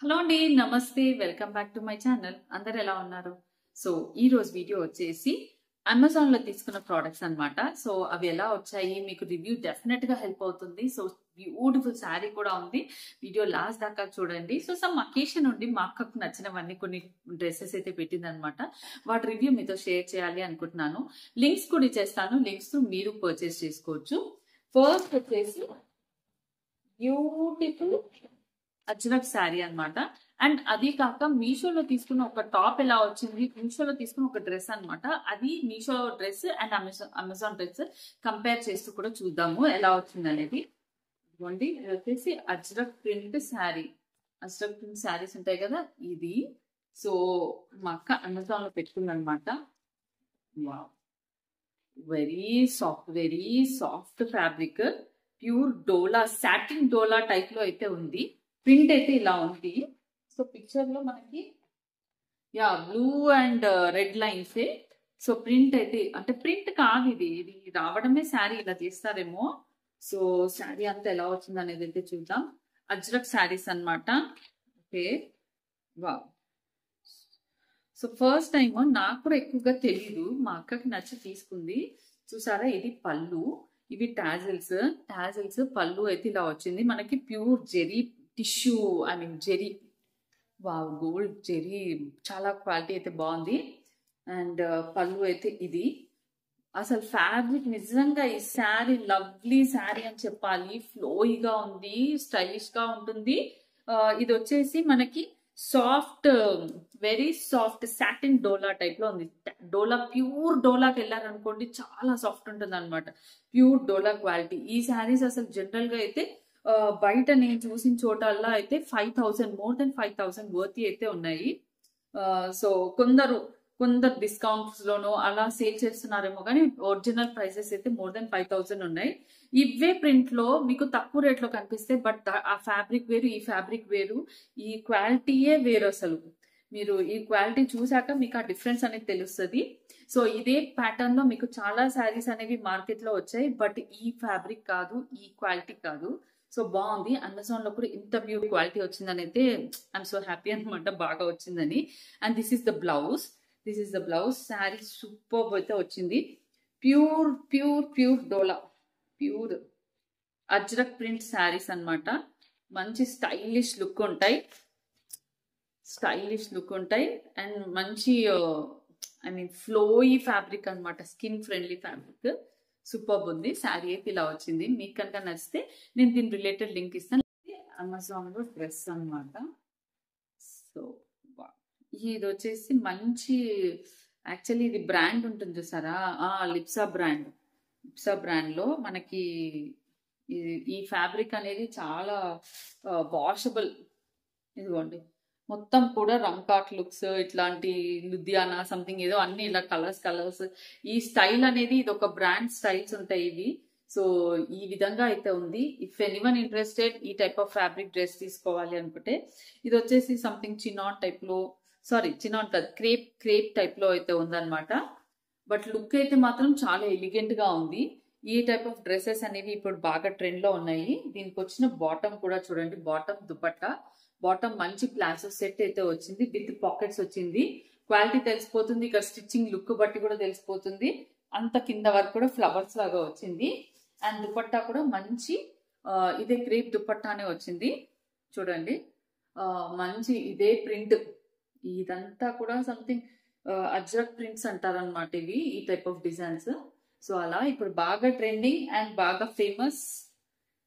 Hello అండి, నమస్తే, welcome back to my channel. అందరు ఎలా ఉన్నారు? సో ఈ రోజు వీడియో వచ్చేసి అమెజాన్ లో తీసుకున్న ప్రోడక్ట్స్ అన్నమాట. సో అవి ఎలా వచ్చాయి మీకు రివ్యూ డెఫినెట్ గా హెల్ప్ అవుతుంది. సో బ్యూటిఫుల్ శారీ కూడా ఉంది, వీడియో లాస్ట్ దాకా చూడండి. సో సమ్ అకేషన్ ఉండి మా అక్కకు నచ్చినవన్నీ కొన్ని డ్రెస్సెస్ అయితే పెట్టింది అనమాట. వాటి రివ్యూ మీతో షేర్ చేయాలి అనుకుంటున్నాను. లింక్స్ కూడా ఇచ్చేస్తాను, లింక్స్ మీరు పర్చేస్ చేసుకోవచ్చు. ఫస్ట్ వచ్చేసి బ్యూటిఫుల్ అజ్రక్ శారీ అన్నమాట. అండ్ అది కాక మీషోలో తీసుకున్న ఒక టాప్ ఎలా వచ్చింది, మీషోలో తీసుకున్న ఒక డ్రెస్ అన్నమాట. అది Meesho dress and Amazon dress compare చేస్తూ కూడా చూద్దాము ఎలా వచ్చింది అనేది. ఇదిగోండి, ఇది వచ్చేసి అజ్రక్ ప్రింట్ శారీ. అజ్రక్ ప్రింట్ శారీస్ ఉంటాయి కదా, ఇది. సో మా అక్క అమెజాన్ లో పెట్టుకుంది అనమాట. వెరీ సాఫ్ట్ ఫ్యాబ్రిక్, ప్యూర్ డోలా, సాటిన్ డోలా టైప్ లో అయితే ఉంది. ప్రింట్ అయితే ఇలా ఉంది. సో పిక్చర్ లో మనకి blue and red lines. So print అయితే అంటే ప్రింట్ కాదు, ఇది రావడమే శారీ ఇలా చేస్తారేమో. సో శారీ అంతా ఎలా వచ్చింది అనేది అయితే చూద్దాం. అజ్రక్ శారీస్ అన్నమాట. Okay, wow. So first time నాకు కూడా ఎక్కువగా తెలీదు, మా అక్కకి నచ్చి తీసుకుంది. చూసారా, ఇది పళ్ళు, ఇవి టాజిల్స్ పళ్ళు అయితే ఇలా వచ్చింది మనకి. Pure zari tissue, zari, wow, gold zari, చాలా క్వాలిటీ అయితే బాగుంది. అండ్ పళ్ళు అయితే ఇది. అసలు ఫ్యాబ్రిక్ నిజంగా ఈ శారీ లవ్లీ శారీ అని చెప్పాలి. ఫ్లోయిగా ఉంది, స్టైలిష్ గా ఉంటుంది. ఇది వచ్చేసి మనకి సాఫ్ట్, వెరీ సాఫ్ట్ సాటిన్ డోలా టైప్ లో ఉంది. డోలా, ప్యూర్ డోలాకి వెళ్ళారనుకోండి, చాలా సాఫ్ట్ ఉంటుంది అనమాట. ప్యూర్ డోలా క్వాలిటీ. ఈ శారీస్ అసలు జనరల్ గా అయితే బయట నేను చూసిన చోటల్లో అయితే 5,000, మోర్ దెన్ 5,000 వర్తీ అయితే ఉన్నాయి. సో కొందరు డిస్కౌంట్స్ లోనో అలా సేల్ చేస్తున్నారేమో, కానీ ఒరిజినల్ ప్రైసెస్ అయితే మోర్ దెన్ 5,000 ఉన్నాయి. ఇవే ప్రింట్ లో మీకు తక్కువ రేట్ లో కనిపిస్తాయి, బట్ ఆ ఫ్యాబ్రిక్ వేరు, ఈ ఫ్యాబ్రిక్ వేరు, ఈ క్వాలిటీయే వేరు. అసలు మీరు ఈ క్వాలిటీ చూసాక మీకు ఆ డిఫరెన్స్ అనేది తెలుస్తుంది. సో ఇదే ప్యాటర్న్ లో మీకు చాలా శారీస్ అనేవి మార్కెట్ లో వచ్చాయి, బట్ ఈ ఫ్యాబ్రిక్ కాదు, ఈ క్వాలిటీ కాదు. సో బాగుంది. అమెజాన్ లో కూడా ఇంత ప్యూర్ క్వాలిటీ వచ్చిందని అయితే ఐఎమ్ సో హ్యాపీ అనమాట, బాగా వచ్చిందని. And this is the blouse. Sari super అయితే వచ్చింది. ప్యూర్ డోలా, ప్యూర్ అజ్రక్ ప్రింట్ శారీస్ అన్నమాట. మంచి స్టైలిష్ లుక్ ఉంటాయి అండ్ మంచి ఫ్లోయీ ఫ్యాబ్రిక్ అన్నమాట, స్కిన్ ఫ్రెండ్లీ ఫ్యాబ్రిక్. సూపర్ ఉంది. శారీ అయితే ఇలా వచ్చింది. మీకు కనుక నచ్చితే నేను దీని రిలేటెడ్ లింక్ ఇస్తాను. అమెజాన్ లో డ్రెస్ అన్నమాట. సో ఇది వచ్చేసి మంచి, యాక్చువల్లీ ఇది బ్రాండ్ ఉంటుంది చూసారా, లిప్సా బ్రాండ్ లో మనకి ఈ ఫ్యాబ్రిక్ అనేది చాలా వాషబుల్. ఇదిగోండి, మొత్తం కూడా రంకాట్ లుక్స్, ఇట్లాంటి లుధియానా సంథింగ్ ఏదో అన్ని ఇలా కలర్స్. ఈ స్టైల్ అనేది ఇది ఒక బ్రాండ్ స్టైల్స్ ఉంటాయి ఇవి. సో ఈ విధంగా అయితే ఉంది. ఇఫ్ ఎనీవన్ ఇంట్రెస్టెడ్ ఈ టైప్ ఆఫ్ ఫ్యాబ్రిక్ డ్రెస్ తీసుకోవాలి అనుకుంటే, ఇది వచ్చేసి సంథింగ్ చినాన్ టైప్ లో, చినాన్ కాదు, క్రేప్ టైప్ లో అయితే ఉందన్నమాట. బట్ లుక్ అయితే మాత్రం చాలా ఎలిగెంట్ గా ఉంది. ఈ టైప్ ఆఫ్ డ్రెస్సెస్ అనేవి ఇప్పుడు బాగా ట్రెండ్ లో ఉన్నాయి. దీనికి వచ్చిన బాటమ్ కూడా చూడండి, బాటమ్ దుపట్టా, బాటమ్ మంచి ప్లాజో సెట్ అయితే వచ్చింది, విత్ పాకెట్స్ వచ్చింది. క్వాలిటీ తెలిసిపోతుంది, ఇక్కడ స్టిచ్చింగ్ లుక్ బట్టి కూడా తెలిసిపోతుంది. అంత కింద వరకు కూడా ఫ్లవర్స్ లాగా వచ్చింది. అండ్ దుపట్టా కూడా మంచి ఇదే క్రేప్ దుపట్టానే వచ్చింది. చూడండి, మంచి ఇదే ప్రింట్. ఇదంతా కూడా సంథింగ్ అజ్రక్ ప్రింట్స్ అంటారనమాట ఇవి, ఈ టైప్ ఆఫ్ డిజైన్స్. సో అలా ఇప్పుడు బాగా ట్రెండింగ్ అండ్ బాగా famous.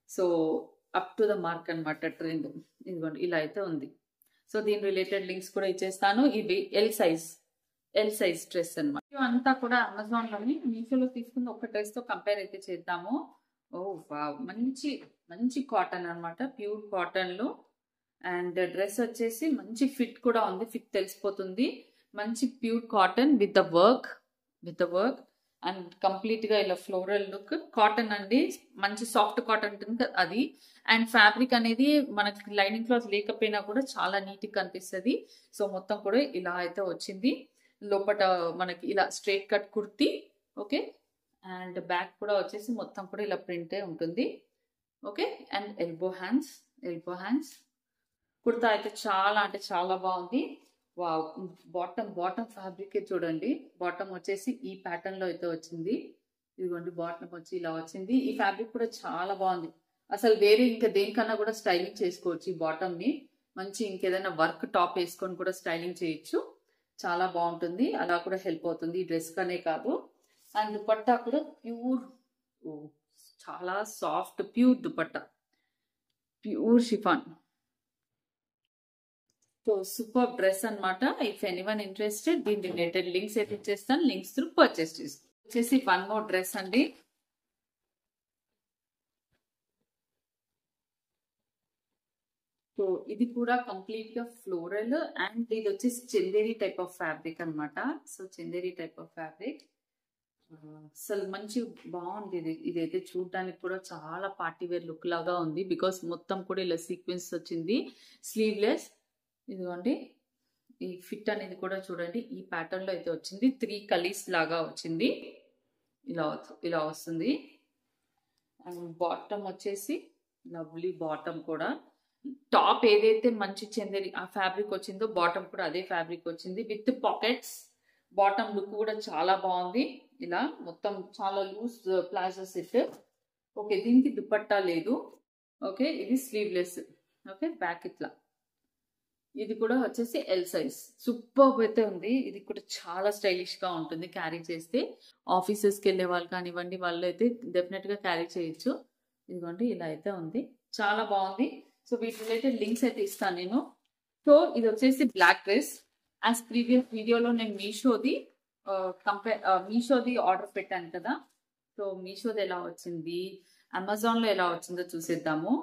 So up to the mark అనమాట ట్రెండ్. ఇదిగోండి, ఇలా అయితే ఉంది. సో దీని రిలేటెడ్ లింక్స్ కూడా ఇచ్చేస్తాను. ఇవి ఎల్ సైజ్ డ్రెస్ అనమాట. అంతా కూడా అమెజాన్ లోని, మీషోలో తీసుకున్న ఒక డ్రెస్ తో కంపేర్ అయితే చేద్దాము. ఓ వావ్, మంచి కాటన్ అనమాట, ప్యూర్ కాటన్ లో. అండ్ డ్రెస్ వచ్చేసి మంచి ఫిట్ కూడా ఉంది, ఫిట్ తెలిసిపోతుంది. మంచి pure cotton with the work and complete గా ఇలా ఫ్లోరల్ లుక్. కాటన్ అండి, మంచి సాఫ్ట్ కాటన్ ఉంటుంది అది. అండ్ ఫ్యాబ్రిక్ అనేది మనకి లైనింగ్ క్లాత్ లేకపోయినా కూడా చాలా నీట్ గా కనిపిస్తుంది. సో మొత్తం కూడా ఇలా అయితే వచ్చింది. లోపల మనకి ఇలా straight cut kurti. Okay, and back కూడా వచ్చేసి మొత్తం కూడా ఇలా ప్రింటే ఉంటుంది. Okay, and elbow hands kurta అయితే చాలా అంటే చాలా బాగుంది. వావ్! బాటమ్ ఫ్యాబ్రిక్ చూడండి. బాటమ్ వచ్చేసి ఈ ప్యాటర్న్ లో అయితే వచ్చింది. ఇదిగోండి బాటమ్ వచ్చి ఇలా వచ్చింది. ఈ ఫ్యాబ్రిక్ కూడా చాలా బాగుంది. అసలు వేరే ఇంకా దేనికన్నా కూడా స్టైలింగ్ చేసుకోవచ్చు ఈ బాటమ్ ని. మంచి ఇంకేదైనా వర్క్ టాప్ వేసుకొని కూడా స్టైలింగ్ చేయొచ్చు. చాలా బాగుంటుంది. అలా కూడా హెల్ప్ అవుతుంది ఈ డ్రెస్ కనే కాదు. అండ్ దుపట్టా కూడా ప్యూర్, చాలా soft pure dupatta, pure chiffon. So super dress అన్నమాట. ఇఫ్ ఎనీవన్ ఇంట్రెస్టెడ్, దీని రిలేటెడ్ లింక్స్ అయితే ఇచ్చేస్తాను. లింక్స్ త్రూ పర్చేస్ చేసుకో. వచ్చేసి వన్ మోర్ డ్రెస్ అండి. సో ఇది కూడా కంప్లీట్ గా ఫ్లోరల్ అండ్ ఇది వచ్చేసి చందేరి టైప్ ఆఫ్ ఫ్యాబ్రిక్ అన్నమాట. So Chanderi type of fabric అసలు మంచి బాగుంది. ఇదైతే చూడడానికి కూడా చాలా పార్టీ వేర్ లుక్ లాగా ఉంది. బికాస్ మొత్తం కూడా ఇలా సీక్వెన్స్ వచ్చింది. స్లీవ్లెస్. ఇదిగోండి ఈ ఫిట్ అనేది కూడా చూడండి ఈ ప్యాటర్న్ లో అయితే వచ్చింది. 3 కలీస్ లాగా వచ్చింది. ఇలా వస్తుంది. అండ్ బాటమ్ వచ్చేసి లవ్లీ బాటమ్ కూడా. టాప్ ఏదైతే మంచి చందేరి ఆ ఫ్యాబ్రిక్ వచ్చిందో బాటమ్ కూడా అదే ఫ్యాబ్రిక్ వచ్చింది విత్ పాకెట్స్. బాటమ్ లుక్ కూడా చాలా బాగుంది. ఇలా మొత్తం చాలా లూజ్ ప్లాజో సెట్. ఓకే, దీనికి దుపట్టా లేదు. ఓకే, ఇది స్లీవ్లెస్. ఓకే, బ్యాక్ ఇట్లా. ఇది కూడా వచ్చేసి ఎల్ సైజ్. సూపర్ అయితే ఉంది. ఇది కూడా చాలా స్టైలిష్ గా ఉంటుంది క్యారీ చేస్తే. ఆఫీసెస్కి వెళ్ళే వాళ్ళు కానివ్వండి, వాళ్ళు అయితే డెఫినెట్ గా క్యారీ చేయొచ్చు. ఇదిగోండి ఇలా అయితే ఉంది. చాలా బాగుంది. సో వీటి రిలేటెడ్ లింక్స్ అయితే ఇస్తాను నేను. సో ఇది వచ్చేసి బ్లాక్ డ్రెస్. యాజ్ ప్రీవియస్ వీడియోలో నేను మీషోది ఆర్డర్ పెట్టాను కదా. సో మీషోది ఎలా వచ్చింది, అమెజాన్ లో ఎలా వచ్చిందో చూసేద్దాము.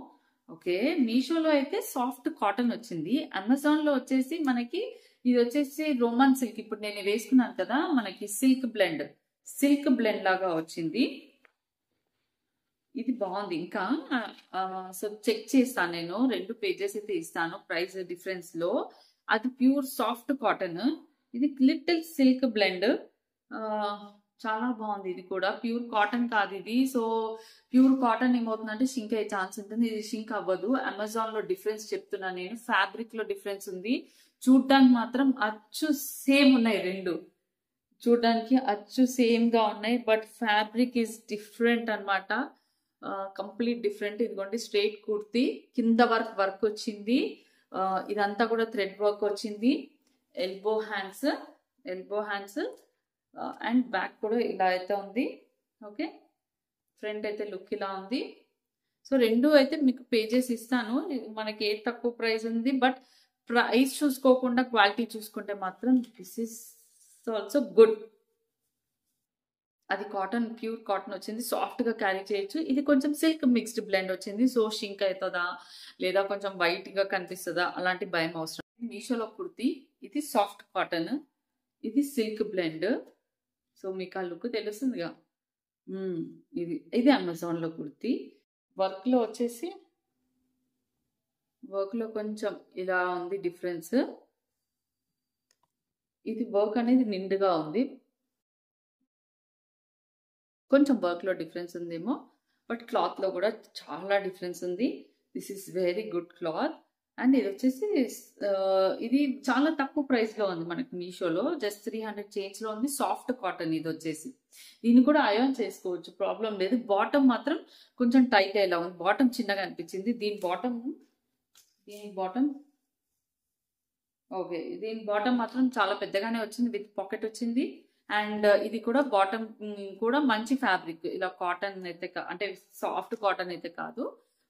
ఓకే, మీషోలో అయితే సాఫ్ట్ కాటన్ వచ్చింది. అమెజాన్ లో వచ్చేసి మనకి ఇది వచ్చేసి రోమన్ సిల్క్. ఇప్పుడు నేను వేసుకున్నాను కదా, మనకి సిల్క్ బ్లెండ్ లాగా వచ్చింది. ఇది బాగుంది. ఇంకా సో చెక్ చేస్తాను నేను. 2 పేజెస్ అయితే ఇస్తాను ప్రైస్ డిఫరెన్స్ లో. అది ప్యూర్ సాఫ్ట్ కాటన్, ఇది లిటిల్ సిల్క్ బ్లెండ్. చాలా బాగుంది. ఇది కూడా ప్యూర్ కాటన్ కాదు ఇది. సో ప్యూర్ కాటన్ ఏమవుతుందంటే షింక్ అయ్యే ఛాన్స్ ఉంటుంది. ఇది షింక్ అవ్వదు. అమెజాన్ లో డిఫరెన్స్ చెప్తున్నాను నేను. ఫ్యాబ్రిక్ లో డిఫరెన్స్ ఉంది. చూడ్డానికి మాత్రం అచ్చు సేమ్ ఉన్నాయి. 2 చూడ్డానికి అచ్చు సేమ్ గా ఉన్నాయి. బట్ ఫ్యాబ్రిక్ ఈజ్ డిఫరెంట్ అన్నమాట. Complete different. ఇదిగోండి స్ట్రైట్ కుర్తీ, కింద వర్క్ వచ్చింది. ఇదంతా కూడా థ్రెడ్ వర్క్ వచ్చింది. ఎల్బో హ్యాండ్స్ అండ్ బ్యాక్ కూడా ఇలా అయితే ఉంది. ఓకే, ఫ్రంట్ అయితే లుక్ ఇలా ఉంది. సో 2 అయితే మీకు పేజెస్ ఇస్తాను. మనకి ఏ తక్కువ ప్రైస్ ఉంది, బట్ ప్రైస్ చూసుకోకుండా క్వాలిటీ చూసుకుంటే మాత్రం దిస్ ఇస్ ఆల్సో గుడ్. అది కాటన్, ప్యూర్ కాటన్ వచ్చింది. సాఫ్ట్ గా క్యారీ చేయొచ్చు. ఇది కొంచెం సిల్క్ మిక్స్డ్ బ్లెండ్ వచ్చింది. సో షింక్ అవుతుందా లేదా కొంచెం వైట్ గా కనిపిస్తుందా అలాంటి భయం అవసరం. మీషోలో కుర్తీ, ఇది సాఫ్ట్ కాటన్, ఇది సిల్క్ బ్లెండ్. సో మీకు ఆ లుక్ తెలుస్తుందిగా. ఇది అమెజాన్ లో కుర్తీ. వర్క్ లో కొంచెం ఇలా ఉంది డిఫరెన్స్. ఇది వర్క్ అనేది నిండుగా ఉంది. కొంచెం వర్క్ లో డిఫరెన్స్ ఉందేమో, బట్ క్లాత్ లో కూడా చాలా డిఫరెన్స్ ఉంది. This is very good cloth. And ఇది వచ్చేసి ఇది చాలా తక్కువ ప్రైస్ లో ఉంది మనకి మీషోలో. జస్ట్ 300 చేంజ్ లో ఉంది. సాఫ్ట్ కాటన్ ఇది వచ్చేసి. దీన్ని కూడా అయాన్ చేసుకోవచ్చు, ప్రాబ్లం లేదు. బాటమ్ మాత్రం కొంచెం టైట్ అయ్యేలా ఉంది. బాటమ్ చిన్నగా అనిపించింది. దీని బాటమ్ మాత్రం చాలా పెద్దగానే వచ్చింది. విత్ పాకెట్ వచ్చింది. అండ్ ఇది కూడా బాటమ్ కూడా మంచి ఫ్యాబ్రిక్. ఇలా కాటన్ అయితే అంటే సాఫ్ట్ కాటన్ అయితే కాదు,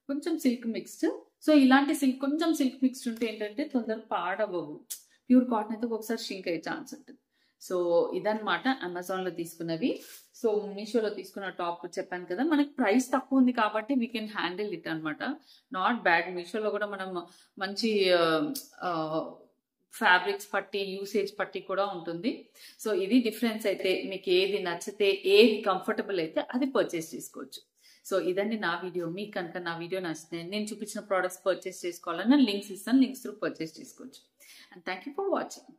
కొంచెం సిల్క్ మిక్స్డ్. సో ఇలాంటి కొంచెం సిల్క్ మిక్స్డ్ ఉంటే ఏంటంటే తొందరగా పాడవవు. ప్యూర్ కాటన్ అయితే ఒకసారి షింక్ అయ్యే ఛాన్స్ ఉంటుంది. సో ఇదన్నమాట అమెజాన్ లో తీసుకున్నవి. సో మీషోలో తీసుకున్న టాప్ చెప్పాను కదా, మనకి ప్రైస్ తక్కువ ఉంది కాబట్టి వీ కెన్ హ్యాండిల్ ఇట్ అనమాట. Not bad. మీషోలో కూడా మనం మంచి ఫ్యాబ్రిక్స్ పట్టి, యూసేజ్ పట్టి కూడా ఉంటుంది. సో ఇది డిఫరెన్స్. అయితే మీకు ఏది నచ్చితే, ఏది కంఫర్టబుల్ అయితే అది పర్చేస్ చేసుకోవచ్చు. సో ఇదండి నా వీడియో. మీకు కనుక నా వీడియో నచ్చితే, నేను చూపించిన ప్రోడక్ట్స్ పర్చేస్ చేసుకోవాలన్నా లింక్స్ ఇస్తాను. లింక్స్ త్రూ పర్చేస్ చేసుకోవచ్చు. And thank you for watching.